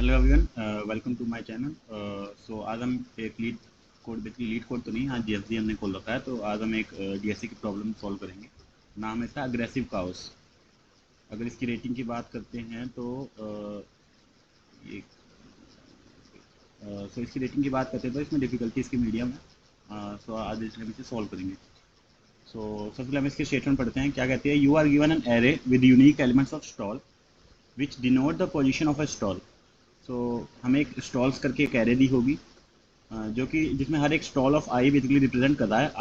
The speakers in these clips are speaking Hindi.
Hello everyone, welcome to my channel. So आज हम एक LeetCode, basically LeetCode तो नहीं, आज डीएसडी हमने खोल रखा है। तो आज हम एक डीएससी की प्रॉब्लम सॉल्व करेंगे। नाम है इसका अग्रेसिव काउस। अगर इसकी रेटिंग की बात करते हैं तो ये सो इसकी रेटिंग की बात करते हैं तो इसमें डिफिकल्टी इसकी मीडियम है। सो आज इसमें इसे सॉल्व करेंगे। सो सबसे पहले हम इसके स्टेटमेंट पढ़ते हैं। क्या कहते हैं? You are given an array with unique elements of stall which denote the position of a stall. So हमें एक स्टॉल्स करके एक एरे दी होगी, जो कि जिसमें हर एक stall of I basically represent कर रहा है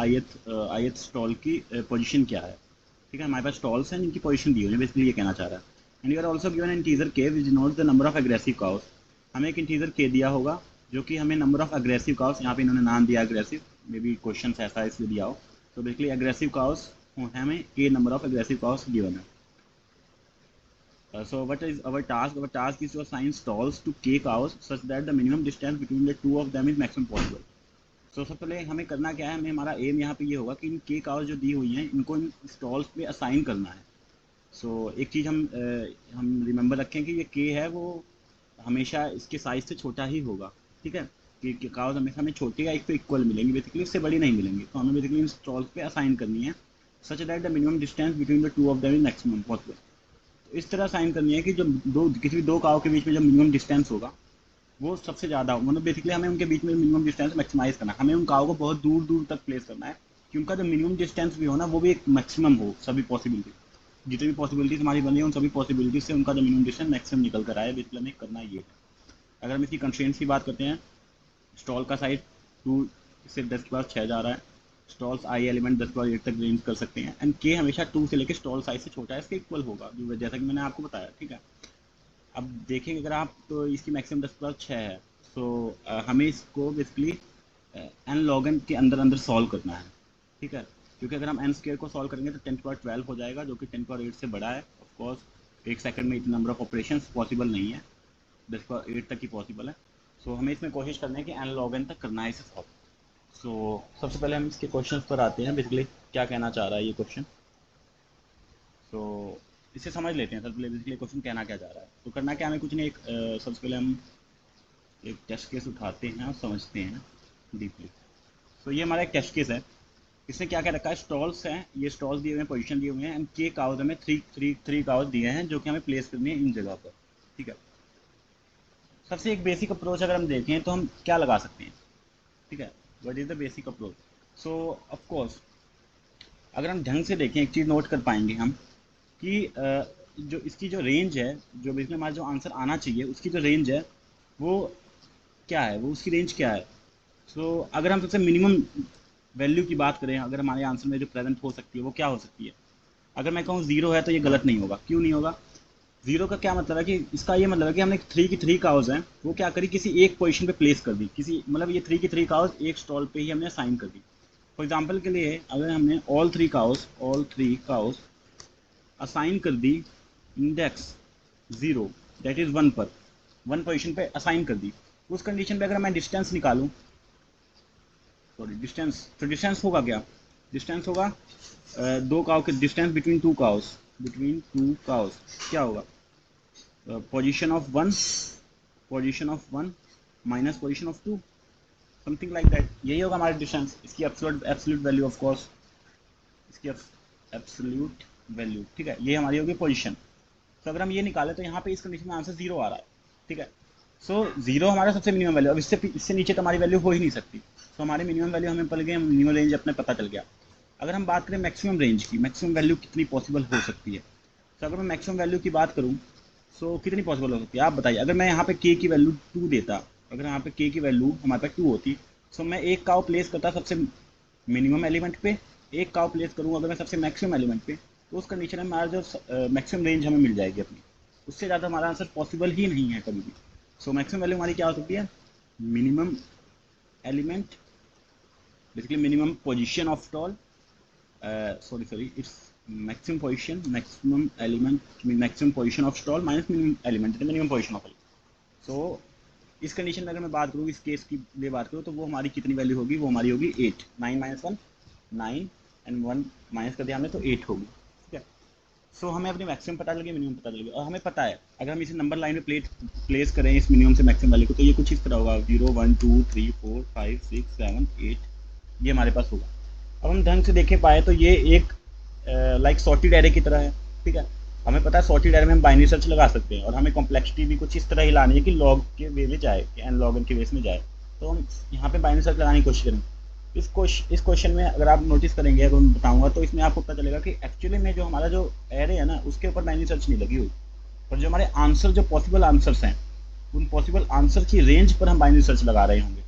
आई स्टॉल की पोजीशन क्या है। ठीक है, हमारे पास स्टॉल्स हैं जिनकी पोजीशन दी हुई है, बेसिकली ये कहना चाह रहा है। And you are also given integer k which note the number of aggressive cows. हमें एक इंटीजर के दिया होगा जो कि हमें नंबर ऑफ एग्रेसिव काउस, यहाँ पे इन्होंने नाम दिया एग्रेसिव, मे बी क्वेश्चन ऐसा इसलिए दिया हो। तो बेसिकली एग्रेसिव काउस हमें के number of aggressive cows given है। So what is our task? Our task is to assign stalls to k cows such that the minimum distance between the two of them is maximum possible. So सबसे पहले हमें करना क्या है? हमें हमारा एम यहाँ पे ये होगा कि इन k cows जो दी हुई हैं इनको इन स्टॉल्स पे असाइन करना है। एक चीज़ हम रिमेंबर रखें कि ये k है वो हमेशा इसके साइज से छोटा ही होगा। ठीक है, कि काउज हमेशा हमें छोटी या एक तो इक्वल मिलेंगी, बेसिकली इससे बड़ी नहीं मिलेंगी। तो हमें बेसिकली इन स्टॉल्स पे असाइन करनी है such that the minimum distance between the two of them is maximum possible. इस तरह साइन करनी है कि जो किसी भी दो काव के बीच में जो मिनिमम डिस्टेंस होगा वो सबसे ज़्यादा हो। मतलब बेसिकली हमें उनके बीच में मिनिमम डिस्टेंस मैक्सिमाइज करना है। हमें उन काव को बहुत दूर दूर तक प्लेस करना है कि उनका जो मिनिमम डिस्टेंस भी हो ना वो भी एक मैक्सिमम हो। सभी पॉसिबिलिटी, जितनी भी पॉसिबिलिटीज हमारी बनी है उन सभी पॉसिबिलिटीज से उनका जो मिनिमम डिस्टेंस मैक्सिमम निकल कर आए, बेसिकली हमें करना ये है। अगर हम इसकी कंस्ट्रेंट्स की बात करते हैं, स्टॉल का साइज 2 से 10 के पास 6 जा रहा है। स्टॉल्स आई एलिमेंट 10 पर 8 तक रेंज कर सकते हैं। एंड के हमेशा 2 से लेकर स्टॉल साइज से छोटा है इसके इक्वल होगा, जो जैसा कि मैंने आपको बताया। ठीक है, अब देखेंगे अगर आप तो इसकी मैक्सिमम 10 पर 6 है। हमें इसको बेसिकली एन लॉग एन के अंदर अंदर सॉल्व करना है। ठीक है, क्योंकि अगर हम एन स्क्वायर को सॉल्व करेंगे तो 10 पर 12 हो जाएगा, जो कि 10 पर 8 से बड़ा है। ऑफकोर्स एक सेकंड में इतने नंबर ऑफ ऑपरेशन पॉसिबल नहीं है, 10 पर 8 तक ही पॉसिबल है। हमें इसमें कोशिश करनी है कि एन लॉग एन तक करना है इसे सॉल्व। सबसे पहले हम इसके क्वेश्चंस पर आते हैं, बेसिकली क्या कहना चाह रहा है ये क्वेश्चन। इसे समझ लेते हैं। सबसे पहले बेसिकली क्वेश्चन कहना क्या चाह रहा है। तो करना क्या, हमें कुछ नहीं, सबसे पहले हम एक टेस्ट केस उठाते हैं और समझते हैं डीपली। ये हमारा एक टेस्ट केस है। इसने क्या क्या रखा है? स्टॉल्स हैं, ये स्टॉल्स दिए हुए हैं, पोजीशन दिए हुए हैं, एंड के काउज हमें थ्री काउज दिए हैं जो कि हमें प्लेस करनी है इन जगह पर। ठीक है, सबसे एक बेसिक अप्रोच अगर हम देखें तो हम क्या लगा सकते हैं। ठीक है, what is the basic approach? Of course अगर हम ढंग से देखें, एक चीज़ नोट कर पाएंगे हम कि जो इसकी जो रेंज है, जो बेसिकली हमारा जो आंसर आना चाहिए उसकी जो रेंज है वो क्या है, वो उसकी रेंज क्या है। अगर हम सबसे मिनिमम वैल्यू की बात करें, अगर हमारे आंसर में जो प्रेजेंट हो सकती है वो क्या हो सकती है। अगर मैं कहूँ 0 है तो ये गलत नहीं होगा। क्यों नहीं होगा? 0 का क्या मतलब है कि इसका ये मतलब है कि हमने 3 की 3 काउज हैं वो क्या करी, किसी एक पोजीशन पे प्लेस कर दी। किसी मतलब ये 3 की 3 काउज एक स्टॉल पे ही हमने असाइन कर दी। फॉर एग्जांपल के लिए अगर हमने ऑल थ्री काउज असाइन कर दी इंडेक्स 0 दैट इज 1 पर, 1 पोजीशन पे असाइन कर दी, उस कंडीशन पे अगर मैं डिस्टेंस निकालूं, सॉरी डिस्टेंस, तो डिस्टेंस होगा क्या? डिस्टेंस होगा दो काउ के डिस्टेंस बिटवीन टू काउस क्या होगा? Position of one minus position of 2, something like that. यही होगा हमारा डिस्टेंस। इसकी एब्सोल्यूट वैल्यू, ऑफ कोर्स इसकी एब्सोल्यूट वैल्यू। ठीक है, ये हमारी होगी पोजीशन। अगर हम ये निकालें तो यहाँ पे इस कंडीशन में आंसर 0 आ रहा है। ठीक है, 0 हमारा सबसे मिनिमम वैल्यू। अब इससे नीचे तो हमारी वैल्यू हो ही नहीं सकती। हमारी मिनिमम वैल्यू हमें पड़ गई, मिनिमम रेंज अपने पता चल गया। अगर हम बात करें मैक्सिमम रेंज की, मैक्सिमम वैल्यू कितनी पॉसिबल हो सकती है। अगर मैं मैक्सिमम वैल्यू की बात करूँ कितनी पॉसिबल हो सकती है आप बताइए। अगर मैं यहाँ पे के की वैल्यू 2 देता, अगर यहाँ पे के की वैल्यू हमारे पास 2 होती, मैं एक काउ प्लेस करता सबसे मिनिमम एलिमेंट पे, एक काउ प्लेस करूँ अगर मैं सबसे मैक्सिमम एलिमेंट पे, तो उस कंडीशन में हमारा जो मैक्सिमम रेंज हमें मिल जाएगी अपनी। उससे ज़्यादा हमारा आंसर पॉसिबल ही नहीं है कभी भी। मैक्सिमम वैल्यू हमारी क्या हो सकती है? Minimum element, basically minimum position of stall, it's maximum element, maximum position of stall minus minimum element, the minimum position of element। इस कंडीशन में अगर मैं बात करूँ, इस केस की लिए बात करूँ, तो वो हमारी कितनी वैल्यू होगी? वो हमारी होगी 8। 9 - 1 9 एंड 1 माइनस कर दिया हमने तो 8 होगी। ठीक है, सो हमें अपनी मैक्सिमम पता चल गई, मिनिमम पता चल गया, और हमें पता है अगर हम इसे नंबर लाइन में प्लेस करें इस मिनिमम से मैक्सिमम वाले को, तो ये कुछ इस तरह होगा 0 1 2 3 4 5 6 7 8, ये हमारे पास होगा। अब हम ढंग से देखे पाए तो ये एक लाइक सॉर्टेड एरे की तरह है, ठीक है। हमें पता है सॉर्टेड एरे में हम बाइनरी सर्च लगा सकते हैं, और हमें कॉम्प्लेक्सिटी भी कुछ इस तरह ही लानी है कि लॉग के वे में जाए, कि एन लॉग एन के बेस में जाए। तो हम यहाँ पे बाइनरी सर्च लगाने की कोशिश करेंगे। इस क्वेश्चन में अगर आप नोटिस करेंगे, अगर मैं बताऊंगा तो इसमें आपको पता चलेगा कि एक्चुअली में जो हमारा जो एरे है ना, उसके ऊपर बाइनरी सर्च नहीं लगी हुई, पर जो हमारे आंसर, जो पॉसिबल आंसर्स हैं, उन पॉसिबल आंसर की रेंज पर हम बाइनरी सर्च लगा रहे होंगे।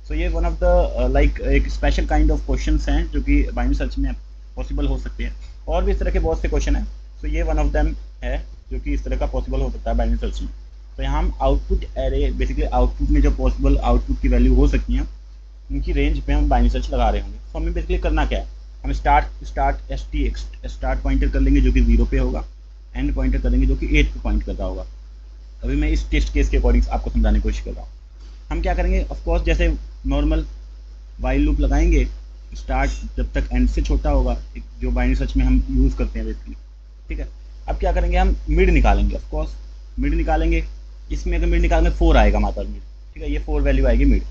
सो ये वन ऑफ द लाइक एक स्पेशल काइंड ऑफ क्वेश्चंस हैं जो कि बाइनरी सर्च में पॉसिबल हो सकते हैं। और भी इस तरह के बहुत से क्वेश्चन हैं, सो ये वन ऑफ देम है जो कि इस तरह का पॉसिबल हो सकता है बाइनरी सर्च में। तो यहाँ हम आउटपुट एरे, बेसिकली आउटपुट में जो पॉसिबल आउटपुट की वैल्यू हो सकती हैं, उनकी रेंज पे हम बाइनरी सर्च लगा रहे होंगे। तो हमें बेसिकली करना क्या है, हम स्टार्ट पॉइंटर कर लेंगे जो कि 0 पे होगा, एंड पॉइंटर कर लेंगे जो कि 8 पे पॉइंट कर रहा होगा। अभी मैं इस टेस्ट केस के अकॉर्डिंग आपको समझाने की कोशिश कर रहा हूँ। हम क्या करेंगे, ऑफ कोर्स जैसे नॉर्मल वाइल लूप लगाएंगे, स्टार्ट जब तक एंड से छोटा होगा, जो बाइनरी सर्च में हम यूज़ करते हैं बेसिकली, ठीक है। अब क्या करेंगे, हम मिड निकालेंगे, ऑफ कोर्स मिड निकालेंगे। इसमें अगर मिड निकालेंगे 4 आएगा हमारे पास मिड, ठीक है, ये 4 वैल्यू आएगी मिड।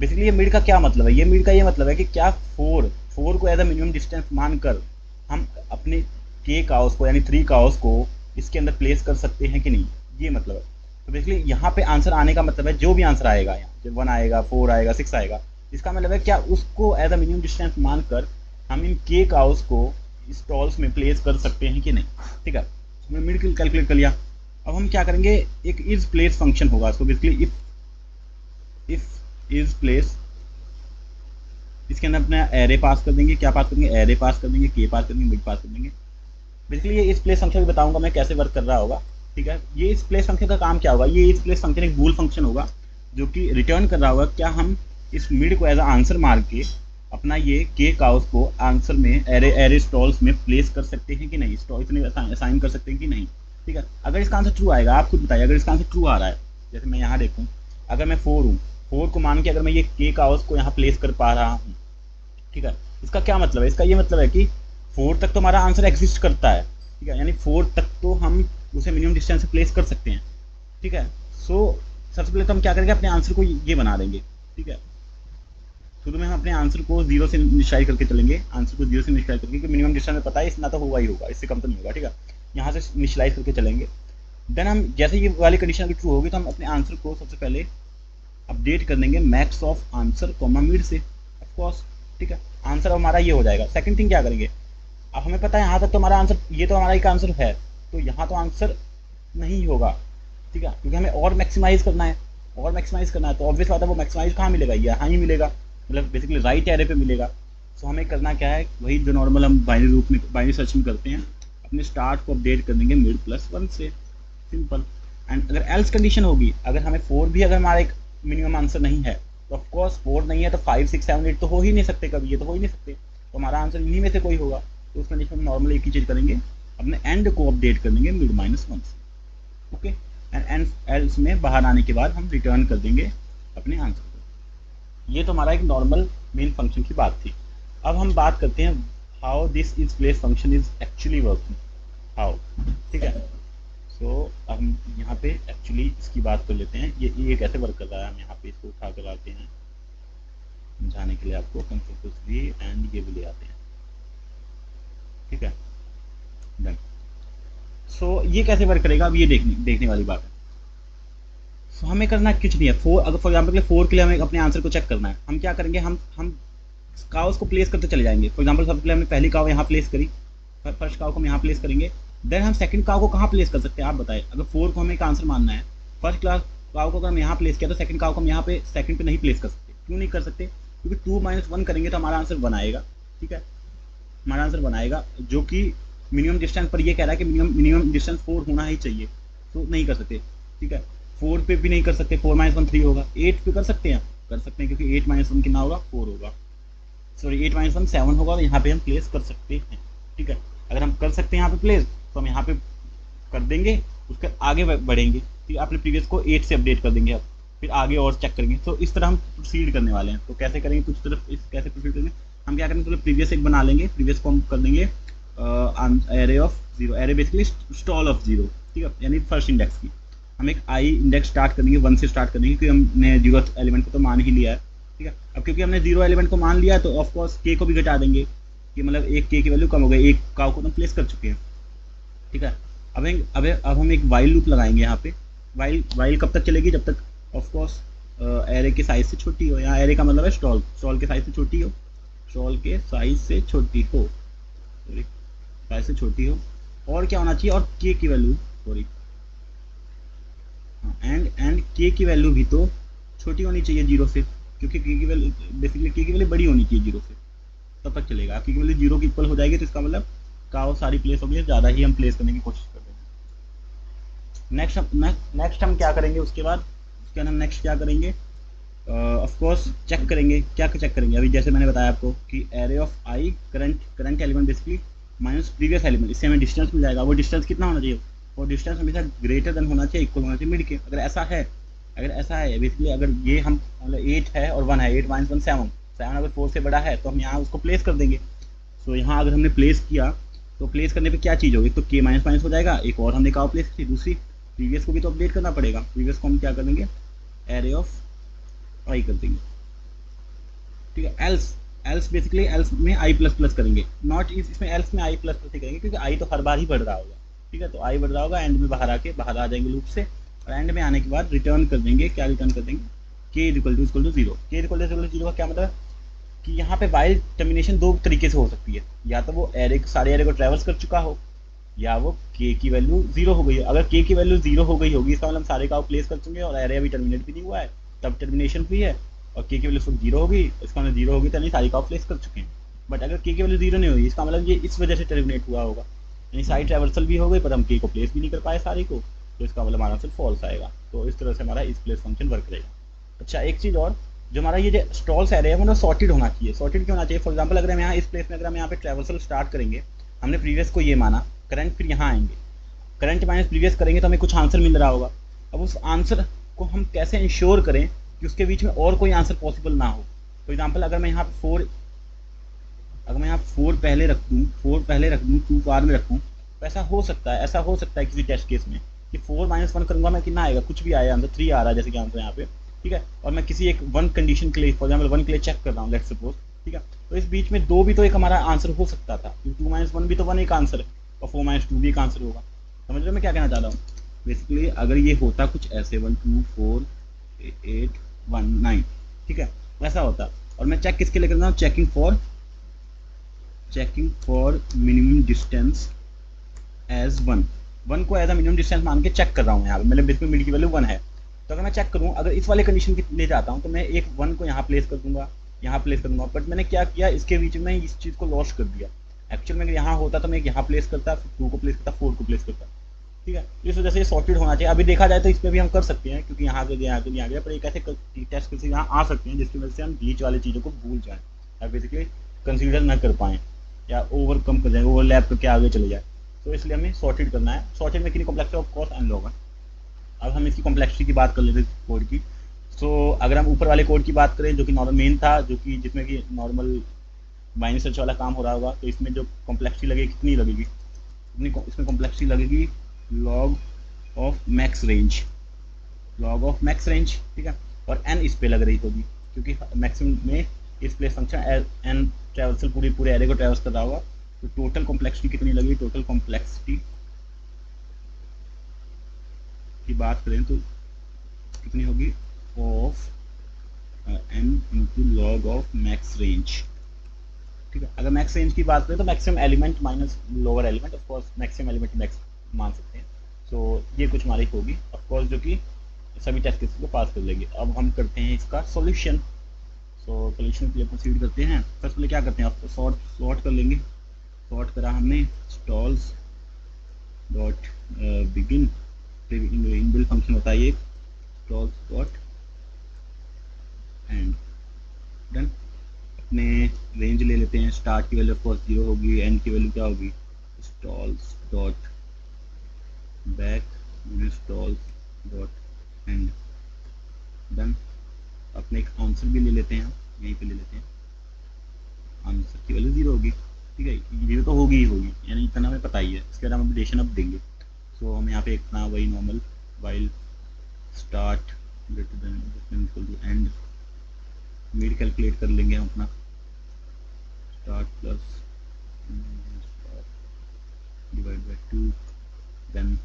बेसिकली ये मिड का क्या मतलब है, ये मिड का ये मतलब है कि क्या 4 को एज अ मिनिमम डिस्टेंस मानकर हम अपने के काउस को, यानी 3 काउस को इसके अंदर प्लेस कर सकते हैं कि नहीं, ये मतलब है। तो बेसिकली यहाँ पे आंसर आने का मतलब है जो भी आंसर आएगा, यहाँ जब 1 आएगा, 4 आएगा, 6 आएगा, इसका मतलब है क्या उसको एज अ मिनिमम डिस्टेंस मानकर हम इन के काउस को स्टॉल्स में प्लेस कर सकते हैं कि नहीं, ठीक है। हमने मिड कैलकुलेट कर लिया। अब हम क्या करेंगे, एक इज प्लेस फंक्शन होगा, इसको बेसिकली इफ इज प्लेस, इसके अंदर अपना एरे पास कर देंगे, क्या पास करेंगे, एरे पास कर देंगे, के पास कर देंगे, मिड पास कर देंगे। बेसिकली ये इस प्लेस फंक्शन भी बताऊंगा मैं कैसे वर्क कर रहा होगा, ठीक है। ये इस प्लेस फंक्शन का काम क्या होगा, ये इस प्लेस फंक्शन एक बूल फंक्शन होगा जो कि रिटर्न कर रहा होगा क्या हम इस मिड को एज आंसर मार के अपना ये के काउस को आंसर में एरे स्टॉल्स में प्लेस कर सकते हैं कि नहीं, स्टॉल्स में असाइन कर सकते हैं कि नहीं, ठीक है। अगर इसका आंसर ट्रू आएगा, आप खुद बताइए, अगर इसका आंसर ट्रू आ रहा है, जैसे मैं यहाँ देखूँ, अगर मैं 4 हूँ, 4 को मान के अगर मैं ये के काउस को यहाँ प्लेस कर पा रहा हूँ, ठीक है, इसका क्या मतलब है, इसका ये मतलब है कि 4 तक तो हमारा आंसर एग्जिस्ट करता है, ठीक है, यानी 4 तक तो हम उसे मिनिमम डिस्टेंस से प्लेस कर सकते हैं, ठीक है। सो सबसे पहले तो हम क्या करेंगे, अपने आंसर को ये बना देंगे, ठीक है। शुरू में हम अपने आंसर को 0 से इनिशियलाइज करके चलेंगे, आंसर को 0 से इनिशियलाइज करके, क्योंकि मिनिमम डिस्टेंस में पता है इतना तो होगा ही होगा, इससे कम तो नहीं होगा, ठीक है। यहाँ से इनिशियलाइज करके चलेंगे। देन हम जैसे ये वाली कंडीशन अगर ट्रू होगी तो हम अपने आंसर को सबसे पहले अपडेट कर देंगे max of answer comma mid से, ऑफ कोर्स, ठीक है। आंसर हमारा ये हो जाएगा। सेकंड थिंग क्या करेंगे, अब हमें पता है यहाँ तक तो हमारा आंसर, ये तो हमारा एक आंसर है, तो यहाँ तो आंसर नहीं होगा, ठीक है, क्योंकि हमें और मैक्सिमाइज करना है, और मैक्सिमाइज करना है, तो ऑब्वियस बात है वो मैक्सिमाइज कहाँ मिलेगा, यहाँ ही मिलेगा, मतलब बेसिकली राइट एरे पे मिलेगा। सो हमें करना क्या है, वही जो नॉर्मल हम बाइनरी रूप में बाइनरी सर्च में करते हैं, अपने स्टार्ट को अपडेट कर देंगे मिड +1 से, सिंपल। एंड अगर एल्स कंडीशन होगी, अगर हमें 4 भी अगर हमारा एक मिनिमम आंसर नहीं है, तो ऑफकोर्स 4 नहीं है तो 5 6 7 8 तो हो ही नहीं सकते, कभी ये तो हो ही नहीं सकते, तो हमारा आंसर इन्हीं में से कोई होगा। तो उस कंडीशन में नॉर्मली एक ही चीज़ करेंगे, अपने एंड को अपडेट कर देंगे मिड -1 से, ओके। एंड एल्स में बाहर आने के बाद हम रिटर्न कर देंगे अपने आंसर को। ये तो हमारा एक नॉर्मल मेन फंक्शन की बात थी। अब हम बात करते हैं how this is place function is actually working, how, ठीक है। सो अब हम यहाँ पे एक्चुअली इसकी बात कर लेते हैं, ये कैसे वर्क कर रहा है। हम यहाँ पे इसको उठा कर आते हैं समझाने के लिए आपको, कंट्रोल+V एंड ये भी ले आते हैं, ठीक है, डन। सो ये कैसे वर्क करेगा, अब ये देखने वाली बात है। सो हमें करना कुछ नहीं है, 4 अगर फॉर एग्जाम्पल 4 के लिए हमें अपने आंसर को चेक करना है, हम क्या करेंगे, हम काउस को प्लेस करते चले जाएंगे। फॉर एग्जाम्पल सबसे पहले हमने पहली काउ यहाँ प्लेस करी, फर्स्ट काउ को हम यहाँ प्लेस करेंगे। देन हम सेकंड काउ को कहाँ प्लेस कर सकते हैं आप बताएं, अगर 4 को हमें एक आंसर मानना है, फर्स्ट क्लास काउ को अगर हम यहाँ प्लेस किया तो सेकंड काउ को हम यहाँ पे सेकंड पे नहीं प्लेस कर सकते। क्यों नहीं कर सकते, क्योंकि 2 - 1 करेंगे तो हमारा आंसर 1 आएगा, ठीक है, हमारा आंसर 1 आएगा, जो कि मिनिमम डिस्टेंस पर ये कह रहा है कि मिनिमम डिस्टेंस 4 होना ही चाहिए, तो नहीं कर सकते, ठीक है। 4 पे भी नहीं कर सकते, 4 - 1 3 होगा। 8 पे कर सकते हैं, कर सकते हैं, क्योंकि 8 - 1 कितना होगा, 4 होगा, सॉरी 8 - 1 7 होगा, तो यहाँ पे हम प्लेस कर सकते हैं, ठीक है। अगर हम कर सकते हैं यहाँ पे प्लेस, तो हम यहाँ पे कर देंगे, उसके आगे बढ़ेंगे, ठीक है। अपने प्रीवियस को 8 से अपडेट कर देंगे, अब फिर आगे और चेक करेंगे। तो इस तरह हम प्रोसीड करने वाले हैं। तो कैसे करेंगे, कुछ तरफ इस कैसे प्रोसीड करेंगे, हम क्या करेंगे, तो प्रीवियस एक बना लेंगे, प्रीवियस को हम कर देंगे array of zero, array basically stall of zero, ठीक है, यानी फर्स्ट इंडेक्स की। हम एक आई इंडेक्स स्टार्ट करेंगे, 1 से स्टार्ट करेंगे क्योंकि हमने जीरो एलिमेंट को तो मान ही लिया है, ठीक है। अब क्योंकि हमने जीरो एलिमेंट को मान लिया तो ऑफ कोर्स के को भी घटा देंगे, कि मतलब एक के की वैल्यू कम हो गई, एक का को हम प्लेस कर चुके हैं, ठीक है। अब हम एक वाइल लूप लगाएंगे यहाँ पे। वाइल कब तक चलेगी, जब तक ऑफ कोर्स एरे के साइज से छोटी हो, यहाँ एरे का मतलब है स्टॉल, स्टॉल के साइज से छोटी हो, स्टॉल के साइज से छोटी हो, सॉरी साइज से छोटी हो। और क्या होना चाहिए, और के की वैल्यू, सॉरी एंड के की वैल्यू भी तो छोटी होनी चाहिए जीरो से, क्योंकि के की वैल्यू बेसिकली के की वैल्यू बड़ी होनी चाहिए जीरो से, तब तक चलेगा। के की वैल्यू जीरो की इक्वल हो जाएगी तो इसका मतलब काओ सारी प्लेस होगी, ज़्यादा ही हम प्लेस करने की कोशिश कर रहे हैं। नेक्स्ट हम क्या करेंगे, उसके बाद हम नेक्स्ट क्या करेंगे, ऑफ कोर्स चेक करेंगे। क्या चेक करेंगे, अभी जैसे मैंने बताया आपको कि array of I current element basically minus previous element, इससे हमें डिस्टेंस मिल जाएगा। वो डिस्टेंस कितना होना चाहिए, वो डिस्टेंस हमेशा ग्रेटर देन होना चाहिए, इक्वल होना चाहिए मिड के। अगर ऐसा है बेसिकली, अगर ये हम मतलब 8 है और 1 है, 8 माइनस 1 7, 7 अगर 4 से बड़ा है तो हम यहाँ उसको प्लेस कर देंगे। सो यहाँ अगर हमने प्लेस किया तो प्लेस करने पे क्या चीज़ होगी, तो के माइनस माइनस हो जाएगा, एक और हमने कहा प्लेस की, दूसरी प्रीवियस को भी तो अपडेट करना पड़ेगा। प्रीवियस को हम क्या कर देंगे, एरे ऑफ आई कर देंगे, ठीक है। एल्स बेसिकली एल्स में आई प्लस प्लस करेंगे, नॉट इसमें एल्स में आई प्लस प्लस ही करेंगे क्योंकि आई तो हर बार ही बढ़ रहा होगा, ठीक है। तो आई बढ़ रहा होगा, एंड में बाहर आ जाएंगे लूप से, और एंड में आने के बाद रिटर्न कर देंगे, क्या रिटर्न कर देंगे, के इक्वल टू जीरो। के इक्वल टू जीरो का क्या मतलब कि यहाँ पे वाइल टर्मिनेशन दो तरीके से हो सकती है, या तो वो सारे एरे को ट्रेवर्स कर चुका हो, या वो के की वैल्यू जीरो हो गई है। अगर के की वैल्यू जीरो हो गई होगी इसका मतलब सारे का प्लेस कर चुके हैं और एरे अभी टर्मिनेट भी नहीं हुआ है, तब टर्मिनेशन हुई है, और के की वैल्यू जीरो होगी, इसका मतलब जीरो होगी तो नहीं सारी का प्लेस कर चुके हैं। बट अगर के की वैल्यू जीरो नहीं हुई इसका मतलब ये इस वजह से टर्मिनेट हुआ होगा, यानी सारी ट्रेवर्सल भी हो गई पर हम के को प्लेस भी नहीं कर पाए सारे को, तो इसका मतलब हमारा सिर्फ फॉल्स आएगा। तो इस तरह से हमारा इस प्लेस फंक्शन वर्क करेगा। अच्छा, एक चीज़ और, जो हमारा ये जो स्टॉल्स एरे है वो सॉर्टेड होना चाहिए। सॉर्टेड क्यों होना चाहिए, फॉर एग्जांपल अगर हम यहाँ इस प्लेस में अगर हम यहाँ पे ट्रेवर्सल स्टार्ट करेंगे, हमने प्रीवियस को ये माना, करंट फिर यहाँ आएंगे, करंट माइनस प्रीवियस करेंगे तो हमें कुछ आंसर मिल रहा होगा। अब उस आंसर को हम कैसे इंश्योर करें कि उसके बीच में और कोई आंसर पॉसिबल ना हो। फॉर एग्जांपल अगर मैं यहाँ फोर पहले रख दूँ 2 बाद में रखूँ, तो ऐसा हो सकता है किसी टेस्ट केस में कि 4 माइनस 1 करूँगा मैं, कितना आएगा, कुछ भी आया आंसर 3 आ रहा है जैसे कि आंसर यहाँ पे, ठीक है। और मैं किसी एक 1 कंडीशन के लिए, फॉर एग्जाम्पल 1 के लिए चेक कर रहा हूँ, लेट्स सपोज, ठीक है। तो इस बीच में 2 भी तो एक हमारा आंसर हो सकता था, क्योंकि 2 माइनस 1 भी तो 1 एक आंसर है, और 4 माइनस 2 भी एक आंसर होगा। समझ रहे हो मैं क्या कहना चाह रहा हूँ। बेसिकली अगर ये होता कुछ ऐसे 1 2 4 8 1 9, ठीक है, ऐसा होता, और मैं चेक किसके लिए कर रहा हूँ, checking for minimum distance as 1 को एज अ मिनिमम डिस्टेंस मान के चेक कर रहा हूँ यहाँ पे, मतलब बेसिकली मिड की वैल्यू 1 है। तो अगर मैं चेक करूँ, अगर इस वाले कंडीशन की ले जाता हूँ तो मैं एक 1 को यहाँ प्लेस कर दूंगा, बट मैंने क्या किया, इसके बीच में इस चीज़ को लॉस्ट कर दिया। एक्चुअल में अगर यहाँ होता तो मैं यहाँ प्लेस करता, फिर 2 को प्लेस करता, 4 को प्लेस करता, ठीक है। इस वजह से ये सॉर्टेड होना चाहिए। अभी देखा जाए तो इस पर भी हम कर सकते हैं, क्योंकि यहाँ से यहाँ गया, पर एक ऐसे टेस्ट केस यहाँ आ सकते हैं जिसकी वजह से हम बीच वाली चीज़ों को भूल जाएँ, या बेसिकली कंसीडर ना कर पाएँ, या ओवरकम कर जाए, ओवरलैप करके आगे चले जाए। तो इसलिए हमें सॉर्टेड करना है। सॉर्टेड में कितनी complexity, of course n log है। अब हम इसकी कॉम्प्लेक्सिटी की बात कर लेते हैं कोड की। सो अगर हम ऊपर वाले कोड की बात करें जो कि नॉर्मल मेन था, जो कि जिसमें कि नॉर्मल बाइनरी सर्च वाला काम हो रहा होगा, तो इसमें जो कॉम्प्लेक्सिटी लगेगी कितनी लगेगी, इसमें कॉम्प्लेक्सिटी लगेगी लॉग ऑफ मैक्स रेंज, ठीक है। और एन इस पे लग रही होगी क्योंकि मैक्सिमम में इस प्लेस फंक्शन एन ट्रेवर्सल पूरे एरे को ट्रेवर्स कर रहा होगा। तो टोटल कॉम्प्लेक्सिटी कितनी लगेगी, टोटल कॉम्प्लेक्सिटी की बात करें तो कितनी होगी, of n into log of max range, ठीक है। अगर मैक्स रेंज की बात करें तो maximum element minus lower element, of course maximum element max मान सकते हैं। सो ये कुछ हमारी होगी ऑफ कोर्स, जो कि सभी टेस्ट केसेस को पास कर लेंगे। अब हम करते हैं इसका सॉल्यूशन। सो सॉल्यूशन के लिए प्रोसीड करते हैं। सबसे पहले क्या करते हैं, आपको सॉर्ट कर लेंगे। सॉर्ट करा हमने, stalls dot begin, inbuilt function होता है ये, स्टॉल्स डॉट एंड, डन। अपने रेंज ले लेते हैं, स्टार्ट की वैल्यू ऑफ कोर्स 0 होगी, एंड की वैल्यू क्या होगी, stalls dot back stalls dot and, done. अपने एक आंसर भी ले लेते हैं, यहीं पे ले लेते हैं, आंसर की वैल्यू 0 होगी, ठीक है, 0 तो होगी ही होगी, यानी इतना हमें पता ही है। इसके बाद हम अपडेशन अब देंगे। सो हम यहाँ पे इतना वही normal while start greater than equal to end, mid calculate कर लेंगे हम अपना, start plus divide by 2, then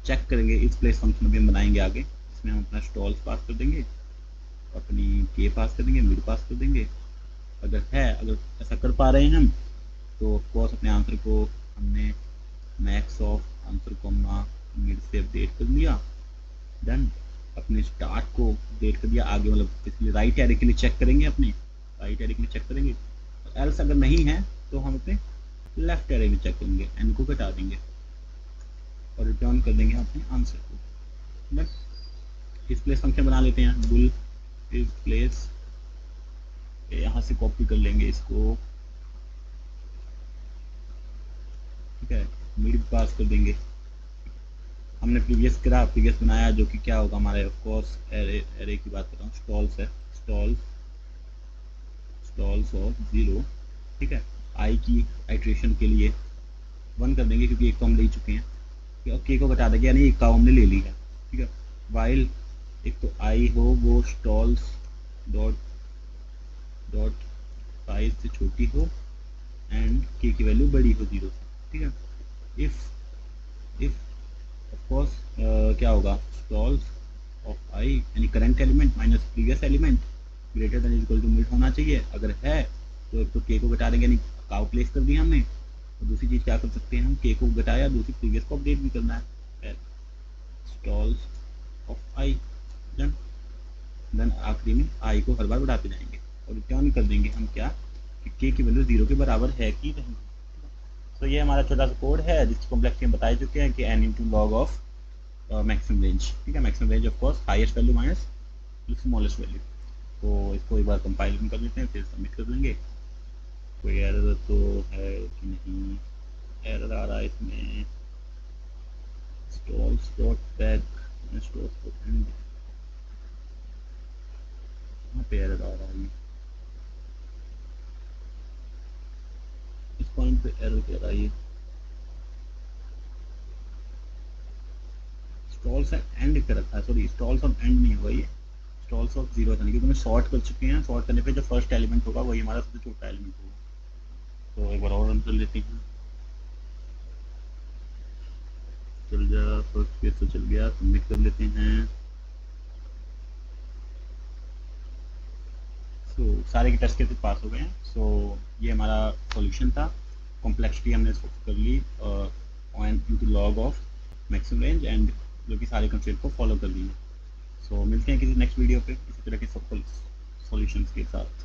check करेंगे इस प्लेस फंक्शन अभी हम बनाएंगे आगे, इसमें हम अपना स्टॉल्स पास कर देंगे, अपनी के पास कर देंगे, मिड पास कर देंगे। अगर ऐसा कर पा रहे हैं हम, तो ऑफ कोर्स अपने आंसर को हमने max of answer comma mid से अपडेट कर लिया, देन अपने स्टार्ट को अपडेट कर दिया आगे, मतलब इसलिए राइट एरे के लिए चेक करेंगे, अपने राइट एरे के लिए चेक करेंगे। एल्स अगर नहीं है तो हम अपने लेफ्ट एरे में चेक करेंगे, एन को घटा देंगे और रिटर्न कर देंगे अपने आंसर को। देन इस प्लेस फंक्शन बना लेते हैं, बुल इस प्लेस, यहाँ से कॉपी कर लेंगे इसको, ठीक है, मिड पास कर देंगे। हमने प्रीवियस बनाया जो कि क्या होगा हमारे, ऑफ कोर्स एरे की बात कर रहा हूँ, स्टॉल्स है, स्टॉल्स ऑफ 0, ठीक है। आई की आइट्रेशन के लिए 1 कर देंगे क्योंकि एक तो हम ले चुके हैं, के को घटा देंगे, यानी एक का हमने ले ली है, ठीक है। वाइल एक तो आई हो वो स्टॉल्स डॉट साइज से छोटी हो एंड के की वैल्यू बड़ी हो 0 से, ठीक है। इफ ऑफ कोर्स क्या होगा, स्टॉल्स ऑफ आई यानी current element minus previous element greater than equal to mid होना चाहिए। अगर है तो एक तो के को घटा देंगे, यानी काउ प्लेस कर दिया हमने, और दूसरी चीज़ क्या कर सकते हैं हम, के को घटाया, दूसरी प्रीवियस को अपडेट भी करना है, स्टॉल्स ऑफ आई, देन आखिरी में आई को हर बार बढ़ाते जाएंगे और रिटर्न कर देंगे हम क्या, कि के की वैल्यू 0 के बराबर है कि नहीं। तो ये हमारा छोटा सा कोड है जिसकी कॉम्प्लेक्सिटी हम बता चुके हैं कि n into log of maximum range, ठीक है। Maximum range of course highest value minus smallest value. तो इसको एक बार कंपाइल कर लेते हैं, फिर सबमिट कर देंगे। कोई एरर तो है कि नहीं, एरर आ रहा है इसमें, stalls dot back stalls dot and, यहाँ पे एरर आ रहा है, इस पॉइंट पे एरर कह रहा है ये, स्टॉल्स एंड कर रखा है, सॉरी स्टॉल्स ऑफ एंड नहीं होगा ये, स्टॉल्स ऑफ 0 था, क्योंकि हमें सॉर्ट कर चुके हैं, सॉर्ट करने पे जो फर्स्ट एलिमेंट होगा वही हमारा सबसे छोटा एलिमेंट होगा। तो एक बार और रन कर लेते हैं, चल जा, फर्स्ट केस तो चल गया, सबमिट कर लेते हैं। सारे के टेस्ट केसेस पास हो गए हैं। ये हमारा सॉल्यूशन था, कॉम्प्लेक्सिटी हमने कर ली into log of maximum range and जो कि सारे कंसेप्ट को फॉलो कर लिए। मिलते हैं किसी नेक्स्ट वीडियो पे इसी तरह के सॉल्यूशंस के साथ।